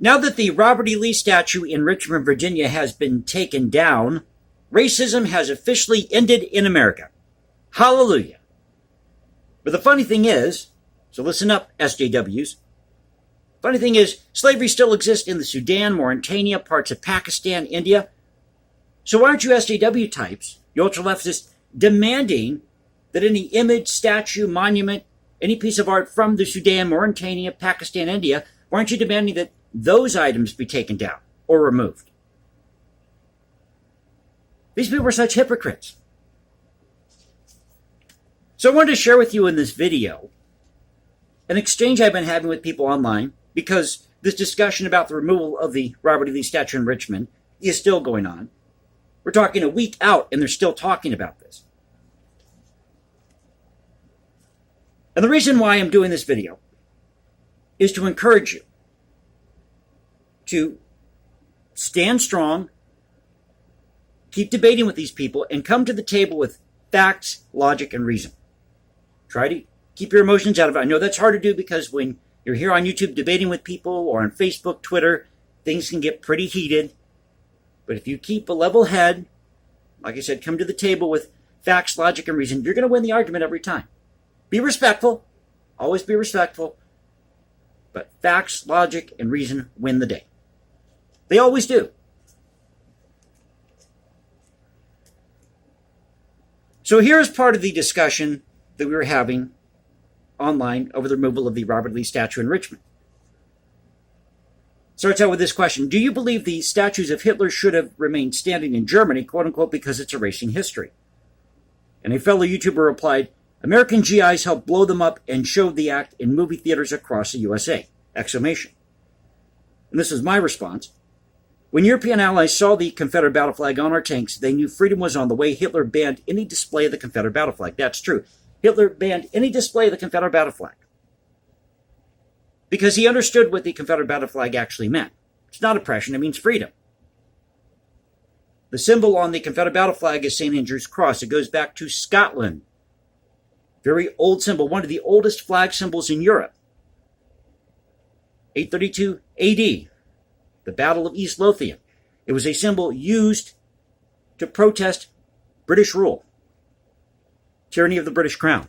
Now that the Robert E. Lee statue in Richmond, Virginia has been taken down, racism has officially ended in America. Hallelujah. But the funny thing is, so listen up, SJWs. Funny thing is, slavery still exists in the Sudan, Mauritania, parts of Pakistan, India. So why aren't you SJW types, you ultra-leftists, demanding that any image, statue, monument, any piece of art from the Sudan, Mauritania, Pakistan, India, why aren't you demanding that those items be taken down or removed? These people are such hypocrites. So I wanted to share with you in this video an exchange I've been having with people online, because this discussion about the removal of the Robert E. Lee statue in Richmond is still going on. We're talking a week out and they're still talking about this. And the reason why I'm doing this video is to encourage you to stand strong, keep debating with these people, and come to the table with facts, logic, and reason. Try to keep your emotions out of it. I know that's hard to do because when you're here on YouTube debating with people or on Facebook, Twitter, things can get pretty heated. But if you keep a level head, like I said, come to the table with facts, logic, and reason, you're going to win the argument every time. Be respectful. Always be respectful. But facts, logic, and reason win the day. They always do. So here's part of the discussion that we were having online over the removal of the Robert Lee statue in Richmond. Starts out with this question: do you believe the statues of Hitler should have remained standing in Germany, quote unquote, because it's erasing history? And a fellow YouTuber replied, American GIs helped blow them up and showed the act in movie theaters across the USA! Exclamation. And this is my response. When European allies saw the Confederate battle flag on our tanks, they knew freedom was on the way. Hitler banned any display of the Confederate battle flag. That's true. Hitler banned any display of the Confederate battle flag because he understood what the Confederate battle flag actually meant. It's not oppression, it means freedom. The symbol on the Confederate battle flag is St. Andrew's Cross. It goes back to Scotland. Very old symbol, one of the oldest flag symbols in Europe. 832 AD, the Battle of East Lothian. It was a symbol used to protest British rule, tyranny of the British Crown.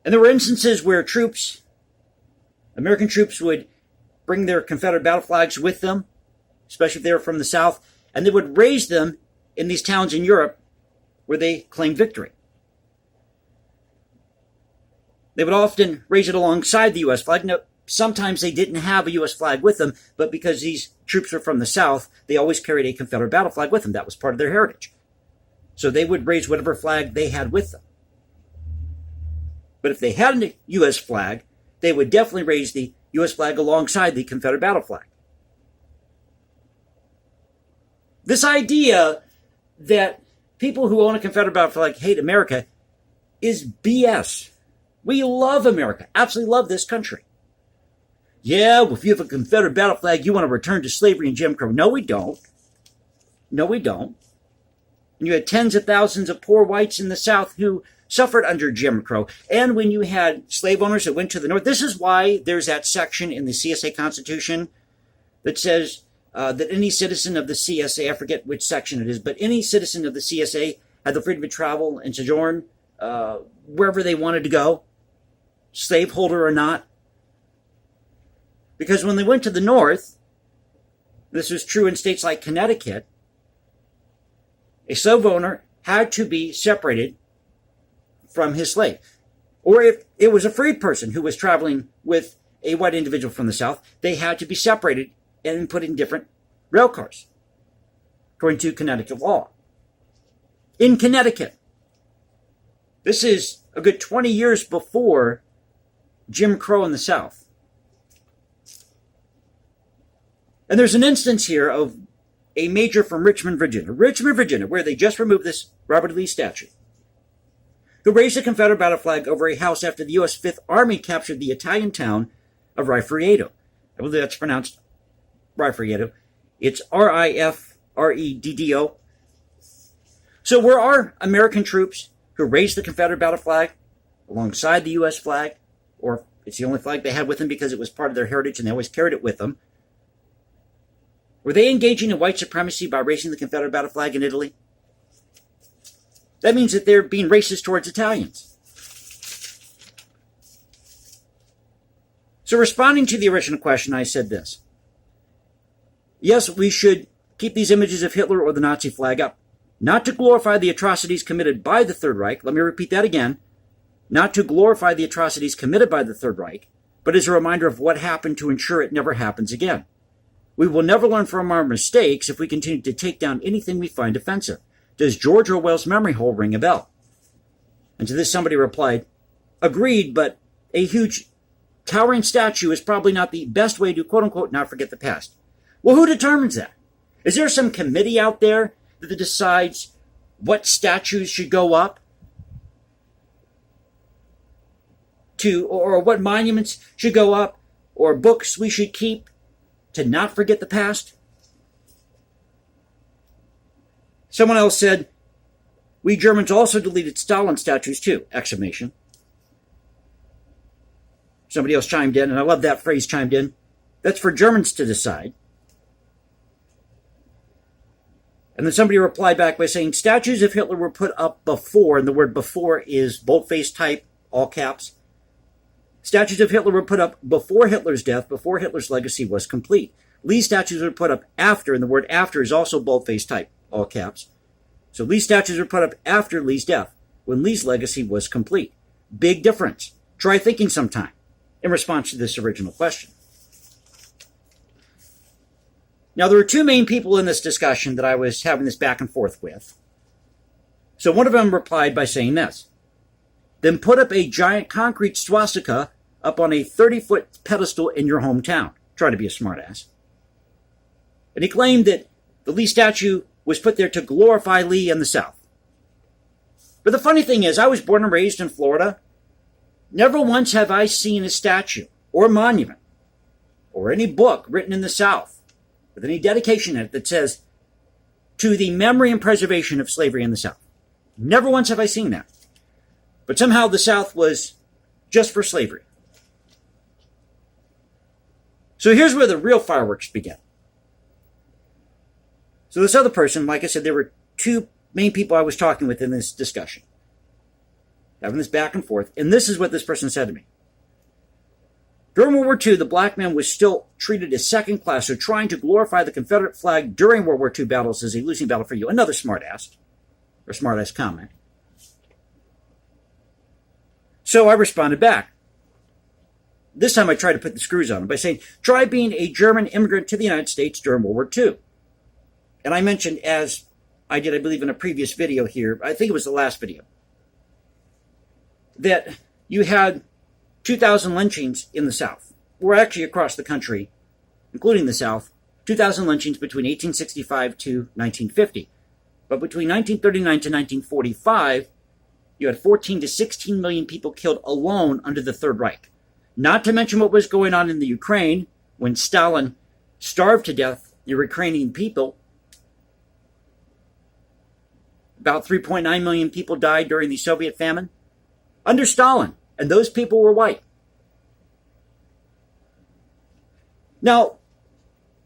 And there were instances where troops, American troops, would bring their Confederate battle flags with them, especially if they were from the South, and they would raise them in these towns in Europe where they claimed victory. They would often raise it alongside the U.S. flag. Now, sometimes they didn't have a U.S. flag with them, but because these troops were from the South, they always carried a Confederate battle flag with them. That was part of their heritage. So they would raise whatever flag they had with them. But if they had a U.S. flag, they would definitely raise the U.S. flag alongside the Confederate battle flag. This idea that people who own a Confederate battle flag hate America is BS. We love America, absolutely love this country. Yeah, well, if you have a Confederate battle flag, you want to return to slavery and Jim Crow. No, we don't. No, we don't. And you had tens of thousands of poor whites in the South who suffered under Jim Crow. And when you had slave owners that went to the North, this is why there's that section in the CSA Constitution that says that any citizen of the CSA, I forget which section it is, but any citizen of the CSA had the freedom to travel and sojourn wherever they wanted to go, slaveholder or not. Because when they went to the North, this was true in states like Connecticut, a slave owner had to be separated from his slave. Or if it was a freed person who was traveling with a white individual from the South, they had to be separated and put in different rail cars, according to Connecticut law. In Connecticut, this is a good 20 years before Jim Crow in the South. And there's an instance here of a major from Richmond, Virginia, where they just removed this Robert E. Lee statue, who raised a Confederate battle flag over a house after the U.S. Fifth Army captured the Italian town of Rifredo. I believe that's pronounced Rifredo. It's Rifreddo. So were our American troops who raised the Confederate battle flag alongside the U.S. flag, or It's the only flag they had with them because it was part of their heritage and they always carried it with them. Were they engaging in white supremacy by raising the Confederate battle flag in Italy? That means that they're being racist towards Italians. So responding to the original question, I said this. Yes, we should keep these images of Hitler or the Nazi flag up, not to glorify the atrocities committed by the Third Reich. Let me repeat that again. Not to glorify the atrocities committed by the Third Reich, but as a reminder of what happened to ensure it never happens again. We will never learn from our mistakes if we continue to take down anything we find offensive. Does George Orwell's memory hole ring a bell? And to this somebody replied, agreed, but a huge towering statue is probably not the best way to quote-unquote not forget the past. Well, who determines that? Is there some committee out there that decides what statues should go up to, or what monuments should go up, or books we should keep to not forget the past? Someone else said, we Germans also deleted Stalin statues too, exclamation. Somebody else chimed in, and I love that phrase, chimed in. That's for Germans to decide. And then somebody replied back by saying, statues of Hitler were put up before, and the word before is boldface type, all caps. Statues of Hitler were put up before Hitler's death, before Hitler's legacy was complete. Lee's statues were put up after, and the word after is also boldface type, all caps. So Lee's statues were put up after Lee's death, when Lee's legacy was complete. Big difference. Try thinking sometime in response to this original question. Now, there were two main people in this discussion that I was having this back and forth with. So one of them replied by saying this. Then put up a giant concrete swastika up on a 30-foot pedestal in your hometown. Try to be a smartass. And he claimed that the Lee statue was put there to glorify Lee and the South. But the funny thing is, I was born and raised in Florida. Never once have I seen a statue or monument or any book written in the South with any dedication in it that says, to the memory and preservation of slavery in the South. Never once have I seen that. But somehow the South was just for slavery. So here's where the real fireworks begin. So this other person, like I said, there were two main people I was talking with in this discussion, having this back and forth, and this is what this person said to me. During World War II, the black man was still treated as second class, so trying to glorify the Confederate flag during World War II battles is a losing battle for you. Another smartass, or smartass comment. So I responded back. This time I tried to put the screws on him by saying, try being a German immigrant to the United States during World War II. And I mentioned, as I did, I believe, in a previous video here, I think it was the last video, that you had 2,000 lynchings in the South, or actually across the country, including the South, 2,000 lynchings between 1865 to 1950. But between 1939 to 1945, you had 14 to 16 million people killed alone under the Third Reich. Not to mention what was going on in the Ukraine when Stalin starved to death the Ukrainian people. About 3.9 million people died during the Soviet famine under Stalin, and those people were white. Now,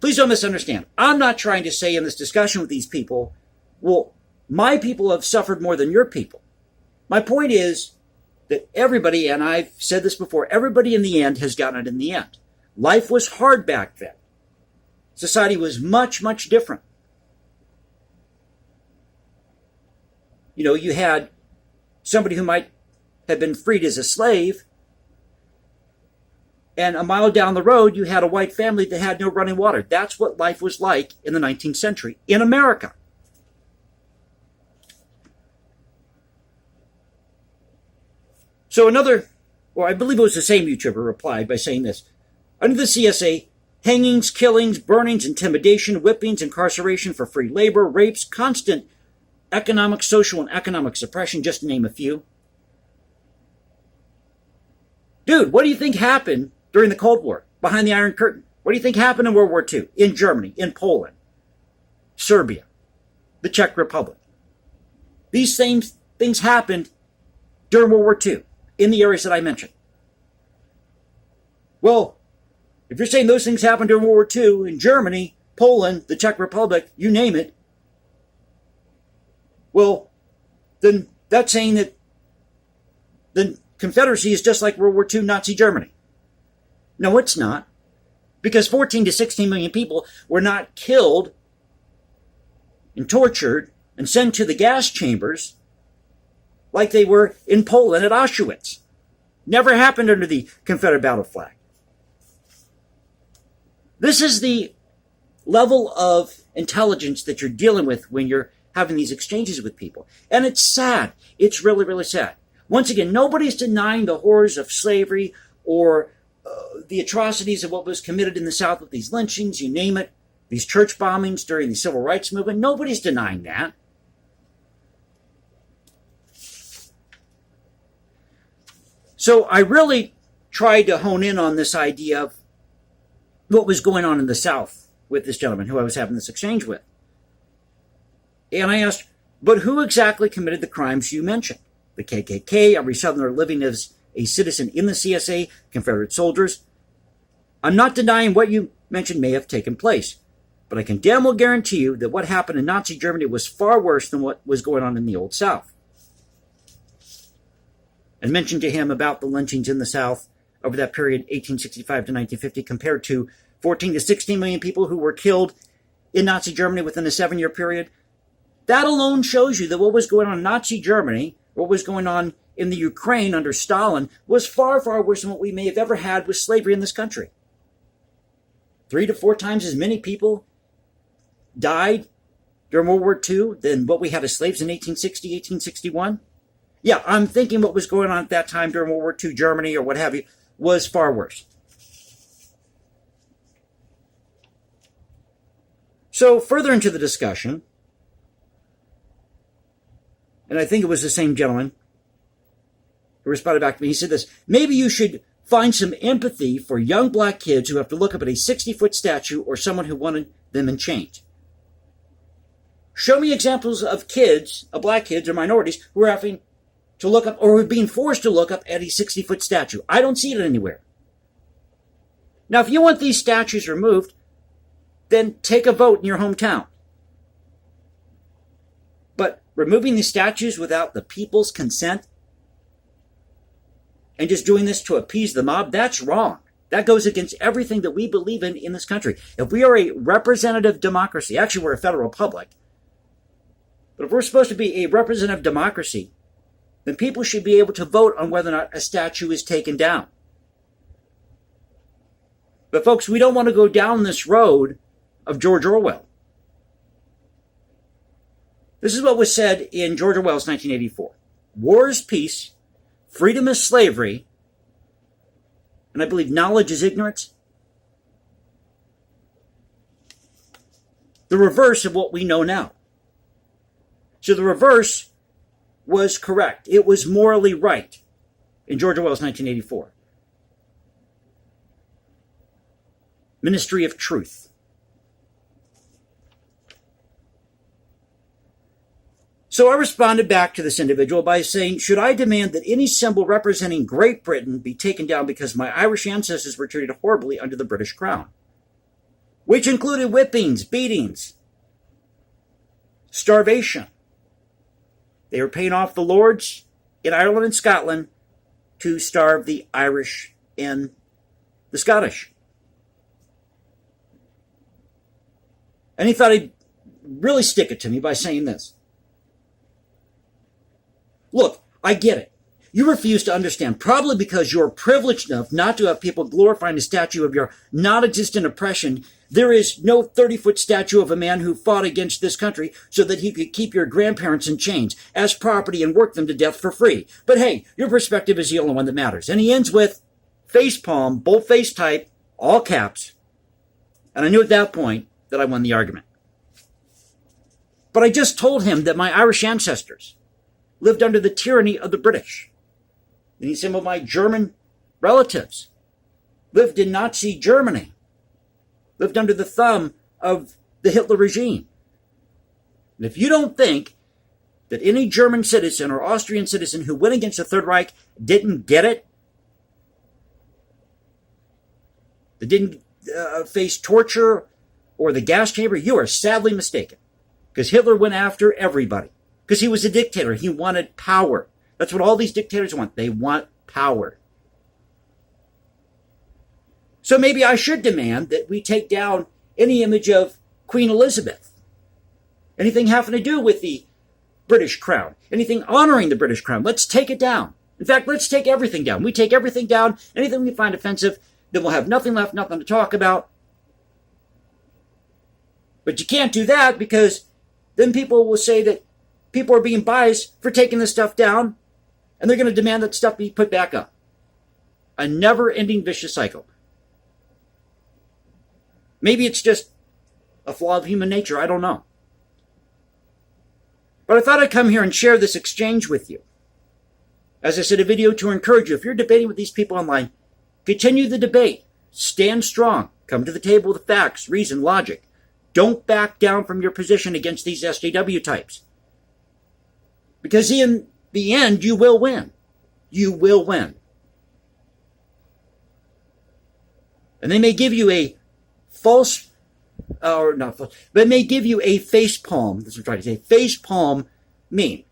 please don't misunderstand. I'm not trying to say in this discussion with these people, well, my people have suffered more than your people. My point is that everybody, and I've said this before, everybody in the end has gotten it in the end. Life was hard back then. Society was much, much different. You know, you had somebody who might have been freed as a slave, and a mile down the road, you had a white family that had no running water. That's what life was like in the 19th century in America. So another, or I believe it was the same YouTuber, replied by saying this. Under the CSA, hangings, killings, burnings, intimidation, whippings, incarceration for free labor, rapes, constant economic, social, and economic suppression, just to name a few. Dude, what do you think happened during the Cold War, behind the Iron Curtain? What do you think happened in World War II, in Germany, in Poland, Serbia, the Czech Republic? These same things happened during World War II in the areas that I mentioned. Well, if you're saying those things happened during World War II in Germany, Poland, the Czech Republic, you name it, well, then that's saying that the Confederacy is just like World War II Nazi Germany. No, it's not. Because 14 to 16 million people were not killed and tortured and sent to the gas chambers like they were in Poland at Auschwitz. Never happened under the Confederate battle flag. This is the level of intelligence that you're dealing with when you're having these exchanges with people. And it's sad. It's really, really sad. Once again, nobody's denying the horrors of slavery or the atrocities of what was committed in the South with these lynchings, you name it, these church bombings during the Civil Rights Movement. Nobody's denying that. So I really tried to hone in on this idea of what was going on in the South with this gentleman who I was having this exchange with. And I asked, but who exactly committed the crimes you mentioned? The KKK, every Southerner living as a citizen in the CSA, Confederate soldiers. I'm not denying what you mentioned may have taken place, but I can damn well guarantee you that what happened in Nazi Germany was far worse than what was going on in the Old South. And mentioned to him about the lynchings in the South over that period, 1865 to 1950, compared to 14 to 16 million people who were killed in Nazi Germany within a 7-year period. That alone shows you that what was going on in Nazi Germany, what was going on in the Ukraine under Stalin, was far, far worse than what we may have ever had with slavery in this country. 3 to 4 times as many people died during World War II than what we had as slaves in 1860, 1861. Yeah, I'm thinking what was going on at that time during World War II, Germany or what have you, was far worse. So further into the discussion, and I think it was the same gentleman who responded back to me, he said this, maybe you should find some empathy for young black kids who have to look up at a 60-foot statue or someone who wanted them in chains. Show me examples of kids, of black kids or minorities, who are having to look up or who are being forced to look up at a 60-foot statue. I don't see it anywhere. Now, if you want these statues removed, then take a vote in your hometown. But removing these statues without the people's consent and just doing this to appease the mob, that's wrong. That goes against everything that we believe in this country. If we are a representative democracy, actually we're a federal republic, but if we're supposed to be a representative democracy, then people should be able to vote on whether or not a statue is taken down. But folks, we don't want to go down this road of George Orwell. This is what was said in George Orwell's 1984. War is peace, freedom is slavery, and I believe knowledge is ignorance. The reverse of what we know now. So the reverse was correct. It was morally right in George Orwell's 1984. Ministry of Truth. So I responded back to this individual by saying, should I demand that any symbol representing Great Britain be taken down because my Irish ancestors were treated horribly under the British Crown? Which included whippings, beatings, starvation. They were paying off the lords in Ireland and Scotland to starve the Irish and the Scottish. And he thought he'd really stick it to me by saying this. Look, I get it. You refuse to understand, probably because you're privileged enough not to have people glorifying a statue of your non-existent oppression. There is no 30-foot statue of a man who fought against this country so that he could keep your grandparents in chains as property and work them to death for free. But hey, your perspective is the only one that matters. And he ends with facepalm, boldface type, all caps. And I knew at that point that I won the argument. But I just told him that my Irish ancestors lived under the tyranny of the British. And some of my German relatives lived in Nazi Germany, lived under the thumb of the Hitler regime. And if you don't think that any German citizen or Austrian citizen who went against the Third Reich didn't get it, that didn't face torture or the gas chamber, you are sadly mistaken. Because Hitler went after everybody. Because he was a dictator. He wanted power. That's what all these dictators want. They want power. So maybe I should demand that we take down any image of Queen Elizabeth. Anything having to do with the British crown. Anything honoring the British crown. Let's take it down. In fact, let's take everything down. We take everything down. Anything we find offensive, then we'll have nothing left, nothing to talk about. But you can't do that because then people will say that people are being biased for taking this stuff down, and they're going to demand that stuff be put back up. A never-ending vicious cycle. Maybe it's just a flaw of human nature. I don't know. But I thought I'd come here and share this exchange with you. As I said, a video to encourage you. If you're debating with these people online, continue the debate. Stand strong. Come to the table with facts, reason, logic. Don't back down from your position against these SJW types. Because in the end, you will win. You will win. And they may give you a false, or not false, but it may give you a face palm. That's what I'm trying to say. Face palm meme.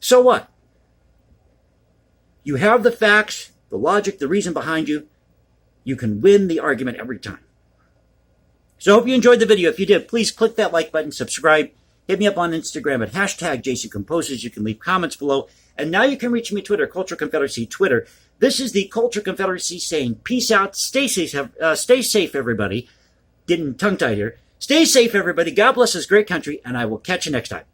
So what? You have the facts, the logic, the reason behind you. You can win the argument every time. So I hope you enjoyed the video. If you did, please click that like button, subscribe. Hit me up on Instagram at #JCComposes. You can leave comments below. And now you can reach me Twitter, Culture Confederacy Twitter. This is the Culture Confederacy saying peace out. Stay safe, everybody. Getting tongue-tied here. Stay safe, everybody. God bless this great country, and I will catch you next time.